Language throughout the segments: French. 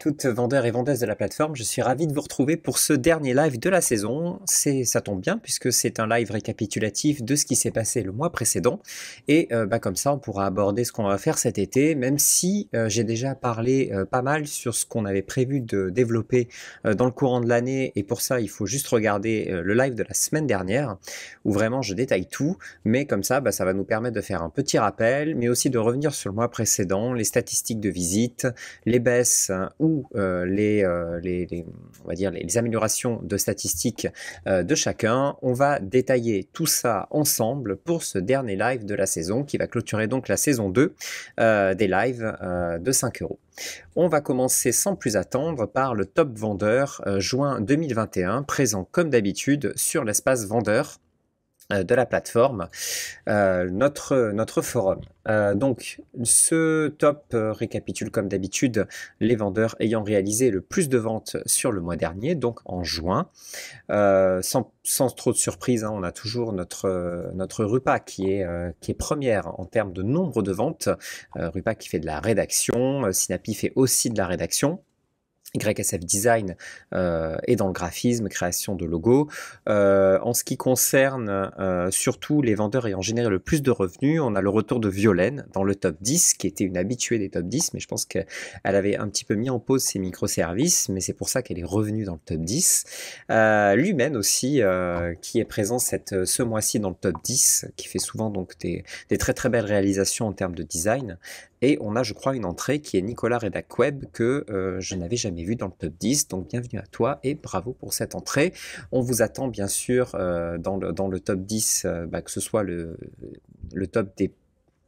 toutes vendeurs et vendeuses de la plateforme, je suis ravi de vous retrouver pour ce dernier live de la saison. Ça tombe bien puisque c'est un live récapitulatif de ce qui s'est passé le mois précédent. Et comme ça, on pourra aborder ce qu'on va faire cet été, même si j'ai déjà parlé pas mal sur ce qu'on avait prévu de développer dans le courant de l'année. Et pour ça, il faut juste regarder le live de la semaine dernière, où vraiment je détaille tout. Mais comme ça, ça va nous permettre de faire un petit rappel, mais aussi de revenir sur le mois précédent, les statistiques de visite, les baisses ou on va dire les améliorations de statistiques de chacun. On va détailler tout ça ensemble pour ce dernier live de la saison qui va clôturer donc la saison 2 des lives de 5 euros. On va commencer sans plus attendre par le top vendeur juin 2021, présent comme d'habitude sur l'espace vendeur de la plateforme, notre forum. Donc ce top récapitule comme d'habitude les vendeurs ayant réalisé le plus de ventes sur le mois dernier, donc en juin. Sans trop de surprise, on a toujours notre Rupa qui est première en termes de nombre de ventes. Rupa qui fait de la rédaction, Sinapi fait aussi de la rédaction. YSF Design est dans le graphisme, création de logos. En ce qui concerne surtout les vendeurs ayant généré le plus de revenus, on a le retour de Violaine dans le top 10, qui était une habituée des top 10, mais je pense qu'elle avait un petit peu mis en pause ses microservices, mais c'est pour ça qu'elle est revenue dans le top 10. Lumen aussi, qui est présent ce mois-ci dans le top 10, qui fait souvent donc des très très belles réalisations en termes de design. Et on a, je crois, une entrée qui est Nicolas Redacweb que je n'avais jamais vu dans le top 10. Donc bienvenue à toi et bravo pour cette entrée. On vous attend bien sûr dans le top 10, que ce soit le top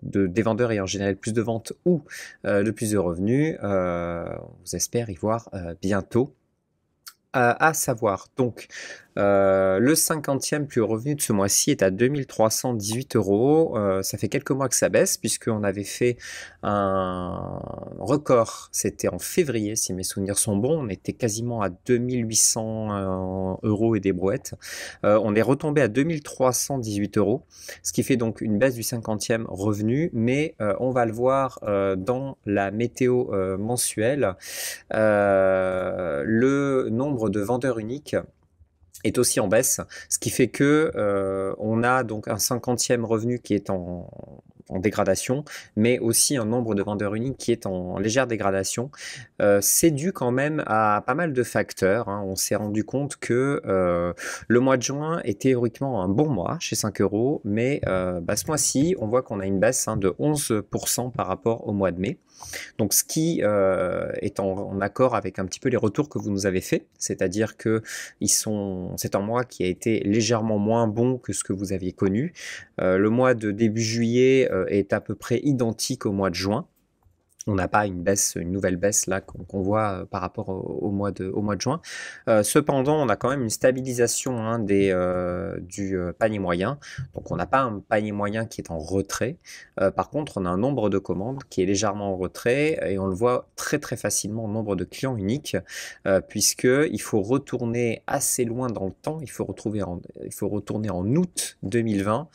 des vendeurs ayant généré le plus de ventes ou le plus de revenus. On vous espère y voir bientôt. À savoir, donc, le 50e plus haut revenu de ce mois-ci est à 2318 euros. Ça fait quelques mois que ça baisse, puisqu'on avait fait un record, c'était en février, si mes souvenirs sont bons. On était quasiment à 2800 euros et des brouettes. On est retombé à 2318 euros, ce qui fait donc une baisse du 50e revenu, mais on va le voir dans la météo mensuelle. Le nombre de vendeurs uniques est aussi en baisse, ce qui fait que on a donc un 50e revenu qui est en dégradation, mais aussi un nombre de vendeurs uniques qui est en légère dégradation. C'est dû quand même à pas mal de facteurs. On s'est rendu compte que le mois de juin est théoriquement un bon mois chez 5 euros, mais ce mois-ci, on voit qu'on a une baisse de 11% par rapport au mois de mai. Donc ce qui est en accord avec un petit peu les retours que vous nous avez fait, c'est-à-dire que c'est un mois qui a été légèrement moins bon que ce que vous aviez connu. Le mois de début juillet est à peu près identique au mois de juin. On n'a pas une nouvelle baisse là qu'on voit par rapport au mois de juin. Cependant, on a quand même une stabilisation du panier moyen. Donc, on n'a pas un panier moyen qui est en retrait. Par contre, on a un nombre de commandes qui est légèrement en retrait et on le voit très très facilement au nombre de clients uniques, puisqu'il faut retourner assez loin dans le temps. Il faut retourner en août 2020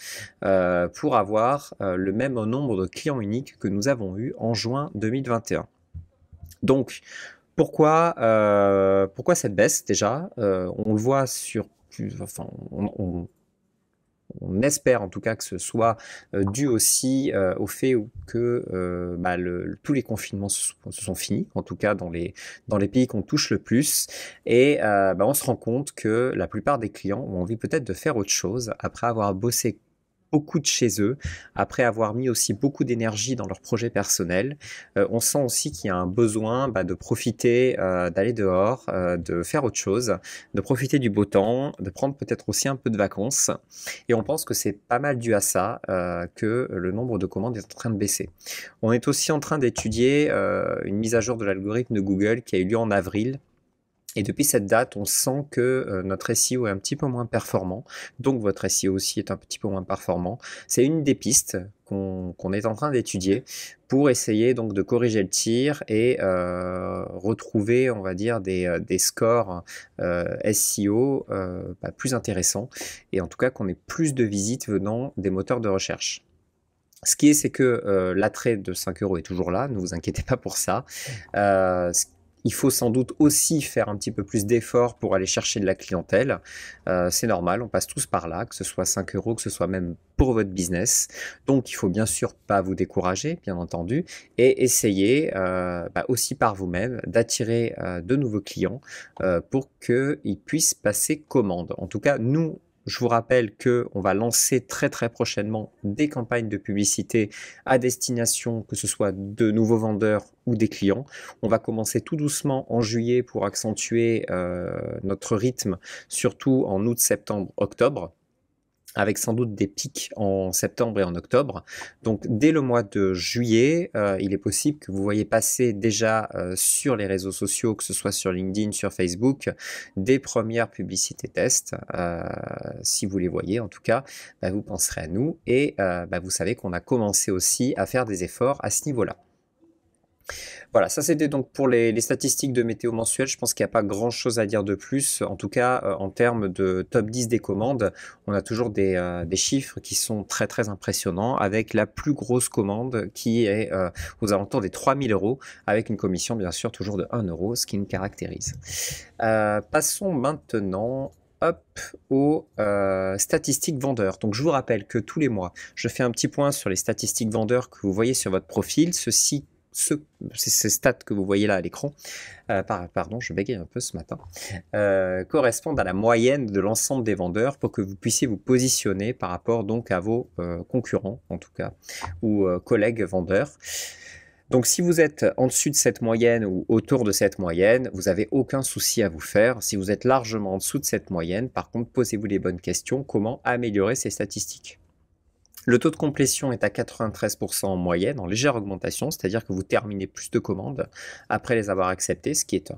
pour avoir le même nombre de clients uniques que nous avons eu en juin 2021. Donc, pourquoi cette baisse déjà on le voit on espère en tout cas que ce soit dû aussi au fait que tous les confinements se sont finis, en tout cas dans les pays qu'on touche le plus, et on se rend compte que la plupart des clients ont envie peut-être de faire autre chose après avoir bossé beaucoup de chez eux, après avoir mis aussi beaucoup d'énergie dans leur projet personnel. On sent aussi qu'il y a un besoin de profiter, d'aller dehors, de faire autre chose, de profiter du beau temps, de prendre peut-être aussi un peu de vacances. Et on pense que c'est pas mal dû à ça que le nombre de commandes est en train de baisser. On est aussi en train d'étudier une mise à jour de l'algorithme de Google qui a eu lieu en avril. Et depuis cette date, on sent que notre SEO est un petit peu moins performant. Donc votre SEO aussi est un petit peu moins performant. C'est une des pistes qu'on est en train d'étudier pour essayer donc de corriger le tir et retrouver, on va dire, des scores SEO plus intéressants. Et en tout cas qu'on ait plus de visites venant des moteurs de recherche. Ce qui est, c'est que l'attrait de 5 euros est toujours là, ne vous inquiétez pas pour ça. Il faut sans doute aussi faire un petit peu plus d'efforts pour aller chercher de la clientèle. C'est normal, on passe tous par là, que ce soit 5 euros, que ce soit même pour votre business. Donc, il faut bien sûr pas vous décourager, bien entendu, et essayer aussi par vous-même d'attirer de nouveaux clients pour qu'ils puissent passer commande. En tout cas, nous, je vous rappelle qu'on va lancer très très prochainement des campagnes de publicité à destination, que ce soit de nouveaux vendeurs ou des clients. On va commencer tout doucement en juillet pour accentuer notre rythme, surtout en août, septembre, octobre, avec sans doute des pics en septembre et en octobre. Donc dès le mois de juillet, il est possible que vous voyez passer déjà sur les réseaux sociaux, que ce soit sur LinkedIn, sur Facebook, des premières publicités tests. Si vous les voyez en tout cas, vous penserez à nous et vous savez qu'on a commencé aussi à faire des efforts à ce niveau-là. Voilà, ça c'était donc pour les statistiques de météo mensuelle. Je pense qu'il n'y a pas grand chose à dire de plus. En tout cas, en termes de top 10 des commandes, on a toujours des chiffres qui sont très très impressionnants, avec la plus grosse commande qui est aux alentours des 3000 euros, avec une commission bien sûr toujours de 1 euro, ce qui nous caractérise. Passons maintenant aux statistiques vendeurs. Donc je vous rappelle que tous les mois, je fais un petit point sur les statistiques vendeurs que vous voyez sur votre profil. Ces stats que vous voyez là à l'écran, pardon, je bégaye un peu ce matin, correspondent à la moyenne de l'ensemble des vendeurs pour que vous puissiez vous positionner par rapport donc à vos concurrents en tout cas, ou collègues vendeurs. Donc si vous êtes en dessus de cette moyenne ou autour de cette moyenne, vous n'avez aucun souci à vous faire. Si vous êtes largement en dessous de cette moyenne, par contre, posez-vous les bonnes questions. Comment améliorer ces statistiques ? Le taux de complétion est à 93% en moyenne, en légère augmentation, c'est-à-dire que vous terminez plus de commandes après les avoir acceptées, ce qui est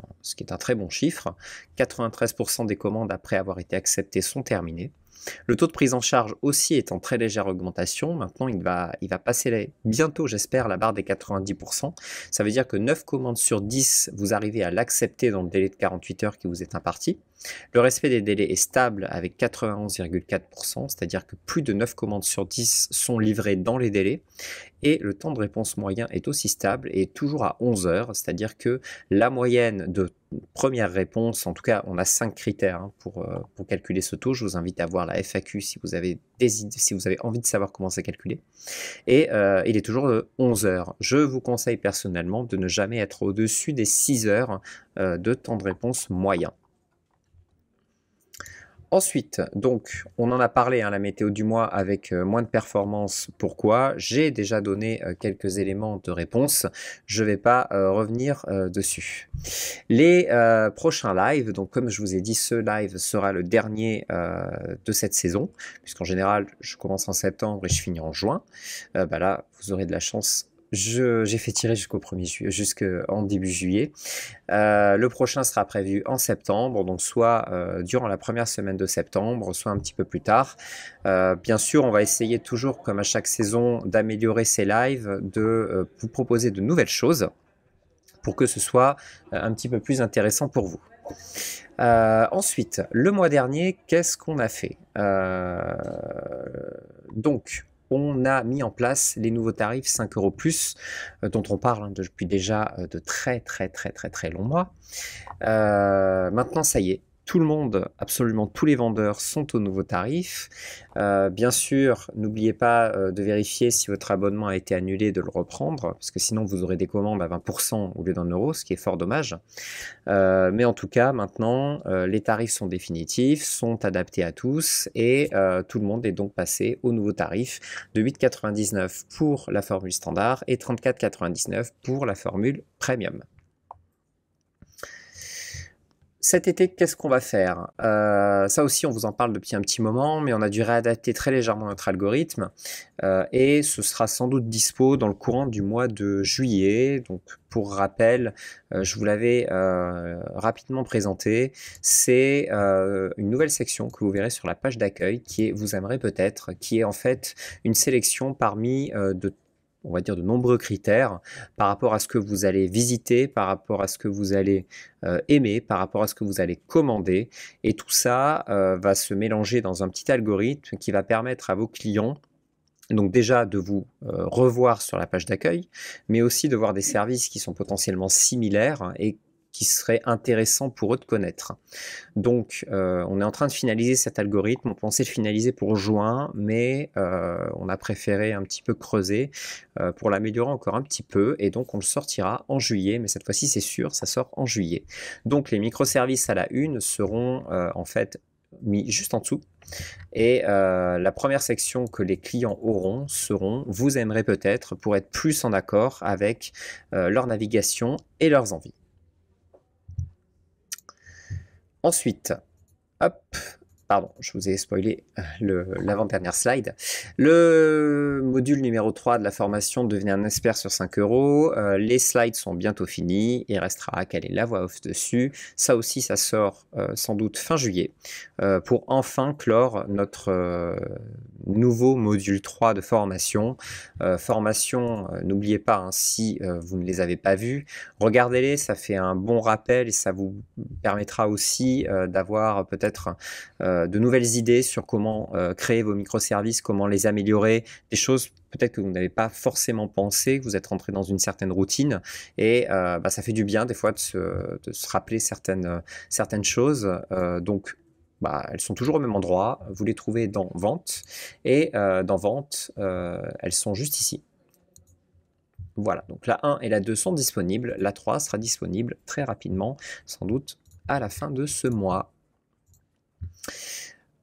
un très bon chiffre. 93% des commandes après avoir été acceptées sont terminées. Le taux de prise en charge aussi est en très légère augmentation. Maintenant, il va passer bientôt, j'espère, la barre des 90%. Ça veut dire que 9 commandes sur 10, vous arrivez à l'accepter dans le délai de 48 heures qui vous est imparti. Le respect des délais est stable avec 91,4%, c'est-à-dire que plus de 9 commandes sur 10 sont livrées dans les délais. Et le temps de réponse moyen est aussi stable et toujours à 11 heures, c'est-à-dire que la moyenne de première réponse, en tout cas on a 5 critères pour calculer ce taux. Je vous invite à voir la FAQ si vous avez envie de savoir comment c'est calculé. Et il est toujours de 11 heures. Je vous conseille personnellement de ne jamais être au-dessus des 6 heures de temps de réponse moyen. Ensuite, donc, on en a parlé, la météo du mois avec moins de performance. Pourquoi? J'ai déjà donné quelques éléments de réponse. Je ne vais pas revenir dessus. Les prochains lives, donc comme je vous ai dit, ce live sera le dernier de cette saison, puisqu'en général, je commence en septembre et je finis en juin. Là, vous aurez de la chance. J'ai fait tirer jusqu'en début juillet. Le prochain sera prévu en septembre, donc soit durant la première semaine de septembre, soit un petit peu plus tard. Bien sûr, on va essayer toujours, comme à chaque saison, d'améliorer ces lives, de vous proposer de nouvelles choses pour que ce soit un petit peu plus intéressant pour vous. Ensuite, le mois dernier, qu'est-ce qu'on a fait? Donc, on a mis en place les nouveaux tarifs 5 euros plus, dont on parle depuis déjà de très longs mois. Maintenant, ça y est, tout le monde, absolument tous les vendeurs sont au nouveau tarif. Bien sûr, n'oubliez pas de vérifier si votre abonnement a été annulé, de le reprendre, parce que sinon vous aurez des commandes à 20% au lieu d'1 euro, ce qui est fort dommage. Mais en tout cas, maintenant, les tarifs sont définitifs, sont adaptés à tous, et tout le monde est donc passé au nouveau tarif de 8,99 pour la formule standard et 34,99 pour la formule premium. Cet été, qu'est-ce qu'on va faire? Ça aussi, on vous en parle depuis un petit moment, mais on a dû réadapter très légèrement notre algorithme et ce sera sans doute dispo dans le courant du mois de juillet. Donc, pour rappel, je vous l'avais rapidement présenté. C'est une nouvelle section que vous verrez sur la page d'accueil qui est Vous aimerez peut-être, qui est en fait une sélection parmi on va dire de nombreux critères par rapport à ce que vous allez visiter, par rapport à ce que vous allez aimer, par rapport à ce que vous allez commander. Et tout ça va se mélanger dans un petit algorithme qui va permettre à vos clients donc déjà de vous revoir sur la page d'accueil, mais aussi de voir des services qui sont potentiellement similaires et qui serait intéressant pour eux de connaître. Donc, on est en train de finaliser cet algorithme. On pensait le finaliser pour juin, mais on a préféré un petit peu creuser pour l'améliorer encore un petit peu. Et donc, on le sortira en juillet, mais cette fois-ci, c'est sûr, ça sort en juillet. Donc, les microservices à la une seront en fait mis juste en dessous. Et la première section que les clients auront seront « Vous aimerez peut-être » pour être plus en accord avec leur navigation et leurs envies. Ensuite, hop, pardon, je vous ai spoilé l'avant-dernière slide. Le module numéro 3 de la formation Devenez un expert sur 5 €. Les slides sont bientôt finis. Il restera à caler la voix off dessus. Ça aussi, ça sort sans doute fin juillet pour enfin clore notre nouveau module 3 de formation. N'oubliez pas, hein, si vous ne les avez pas vus, regardez-les, ça fait un bon rappel et ça vous permettra aussi d'avoir peut-être de nouvelles idées sur comment créer vos microservices, comment les améliorer, des choses peut-être que vous n'avez pas forcément pensé, que vous êtes rentré dans une certaine routine et ça fait du bien des fois de se rappeler certaines choses. Donc, elles sont toujours au même endroit, vous les trouvez dans Vente et dans Vente, elles sont juste ici. Voilà, donc la 1 et la 2 sont disponibles, la 3 sera disponible très rapidement, sans doute à la fin de ce mois.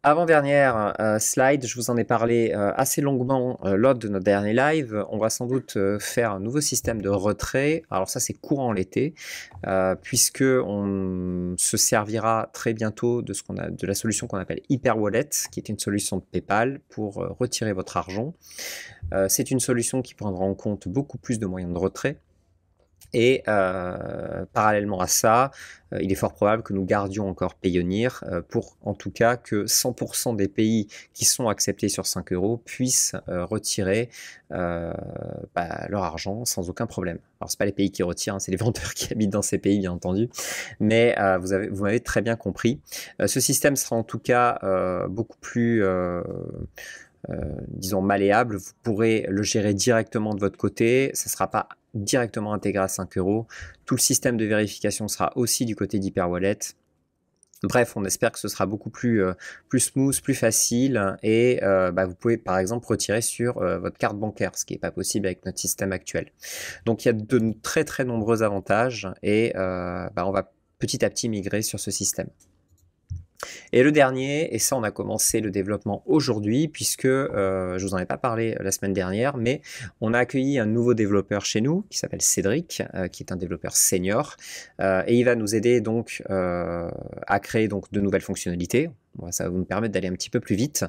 Avant-dernière slide, je vous en ai parlé assez longuement lors de notre dernier live. On va sans doute faire un nouveau système de retrait. Alors ça, c'est courant l'été, puisque on se servira très bientôt de la solution qu'on appelle Hyperwallet, qui est une solution de PayPal pour retirer votre argent. C'est une solution qui prendra en compte beaucoup plus de moyens de retrait. Et parallèlement à ça, il est fort probable que nous gardions encore Payoneer pour en tout cas que 100% des pays qui sont acceptés sur 5 € puissent retirer leur argent sans aucun problème. Alors c'est pas les pays qui retirent, hein, c'est les vendeurs qui habitent dans ces pays bien entendu, mais vous m'avez très bien compris. Ce système sera en tout cas beaucoup plus disons malléable. Vous pourrez le gérer directement de votre côté, ça ne sera pas directement intégré à 5 €. Tout le système de vérification sera aussi du côté d'Hyperwallet. Bref, on espère que ce sera beaucoup plus smooth, plus facile et vous pouvez par exemple retirer sur votre carte bancaire, ce qui n'est pas possible avec notre système actuel. Donc il y a de très très nombreux avantages et on va petit à petit migrer sur ce système. Et le dernier, et ça on a commencé le développement aujourd'hui puisque je vous en ai pas parlé la semaine dernière, mais on a accueilli un nouveau développeur chez nous qui s'appelle Cédric, qui est un développeur senior et il va nous aider donc à créer donc de nouvelles fonctionnalités. Ça va nous permettre d'aller un petit peu plus vite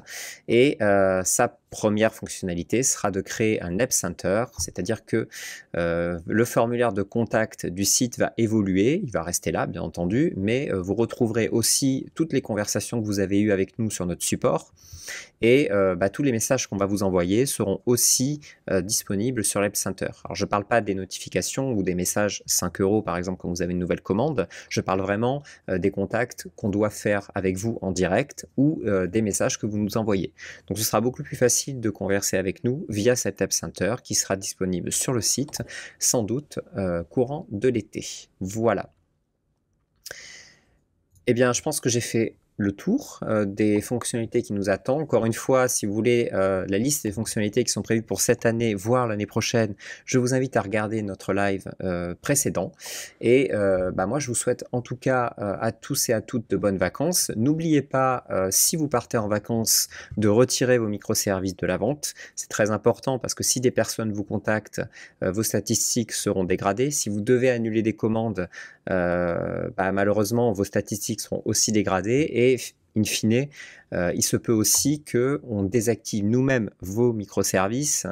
et sa première fonctionnalité sera de créer un App Center, c'est-à-dire que le formulaire de contact du site va évoluer, il va rester là bien entendu, mais vous retrouverez aussi toutes les conversations que vous avez eues avec nous sur notre support et tous les messages qu'on va vous envoyer seront aussi disponibles sur l'App Center. Alors je ne parle pas des notifications ou des messages 5 € par exemple quand vous avez une nouvelle commande, je parle vraiment des contacts qu'on doit faire avec vous en direct ou des messages que vous nous envoyez. Donc ce sera beaucoup plus facile de converser avec nous via cet App Center qui sera disponible sur le site sans doute courant de l'été. Voilà. Eh bien, je pense que j'ai fait le tour des fonctionnalités qui nous attendent. Encore une fois, si vous voulez la liste des fonctionnalités qui sont prévues pour cette année, voire l'année prochaine, je vous invite à regarder notre live précédent. Et moi, je vous souhaite en tout cas à tous et à toutes de bonnes vacances. N'oubliez pas, si vous partez en vacances, de retirer vos microservices de la vente. C'est très important parce que si des personnes vous contactent, vos statistiques seront dégradées. Si vous devez annuler des commandes, malheureusement, vos statistiques seront aussi dégradées et in fine, il se peut aussi qu'on désactive nous-mêmes vos microservices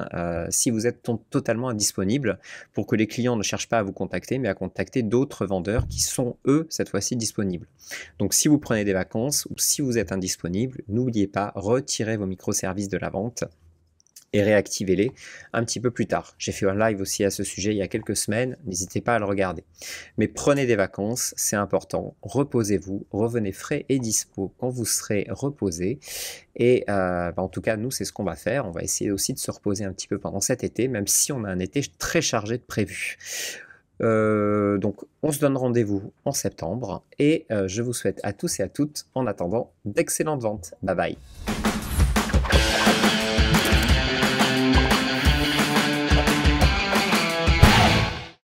si vous êtes totalement indisponible pour que les clients ne cherchent pas à vous contacter mais à contacter d'autres vendeurs qui sont eux cette fois-ci disponibles. Donc si vous prenez des vacances ou si vous êtes indisponible, n'oubliez pas, retirez vos microservices de la vente et réactivez-les un petit peu plus tard. J'ai fait un live aussi à ce sujet il y a quelques semaines, n'hésitez pas à le regarder. Mais prenez des vacances, c'est important, reposez-vous, revenez frais et dispo quand vous serez reposé. Et en tout cas, nous, c'est ce qu'on va faire. On va essayer aussi de se reposer un petit peu pendant cet été, même si on a un été très chargé de prévu. Donc, on se donne rendez-vous en septembre et je vous souhaite à tous et à toutes, en attendant, d'excellentes ventes. Bye bye.